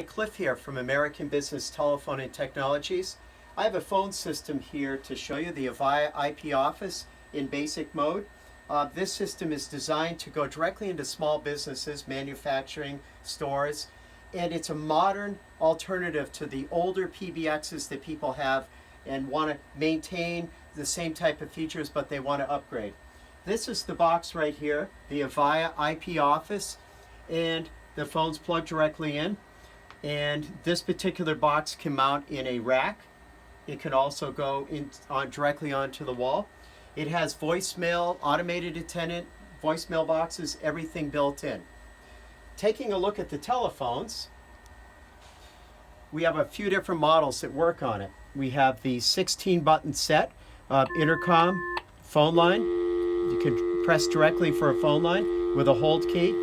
Cliff here from American Business Telephone and Technologies. I have a phone system here to show you, the Avaya IP office in basic mode. This system is designed to go directly into small businesses, manufacturing, stores, and it's a modern alternative to the older PBXs that people have and want to maintain the same type of features, but they want to upgrade. This is the box right here, the Avaya IP office, and the phone's plugged directly in. And this particular box can mount in a rack. It can also go directly onto the wall. It has voicemail, automated attendant, voicemail boxes, everything built in. Taking a look at the telephones, we have a few different models that work on it. We have the 16-button set, intercom, phone line. You can press directly for a phone line with a hold key.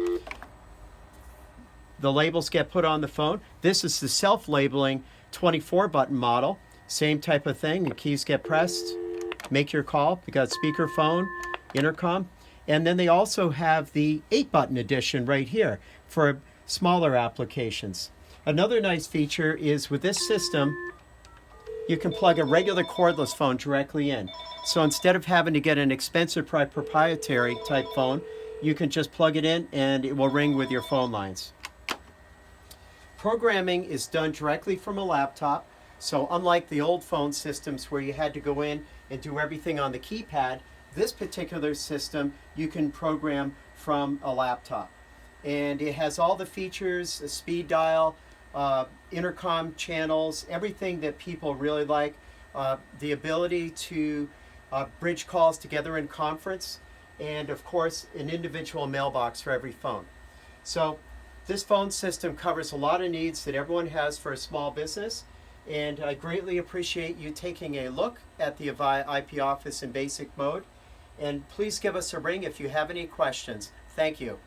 The labels get put on the phone. This is the self-labeling 24-button model. Same type of thing. The keys get pressed. Make your call. You got speakerphone, intercom. And then they also have the 8-button edition right here for smaller applications. Another nice feature is with this system, you can plug a regular cordless phone directly in. So instead of having to get an expensive proprietary type phone, you can just plug it in and it will ring with your phone lines. Programming is done directly from a laptop, so unlike the old phone systems where you had to go in and do everything on the keypad, this particular system you can program from a laptop. And it has all the features, a speed dial, intercom channels, everything that people really like, the ability to bridge calls together in conference, and of course an individual mailbox for every phone. So this phone system covers a lot of needs that everyone has for a small business, and I greatly appreciate you taking a look at the Avaya IP office in basic mode. And please give us a ring if you have any questions. Thank you.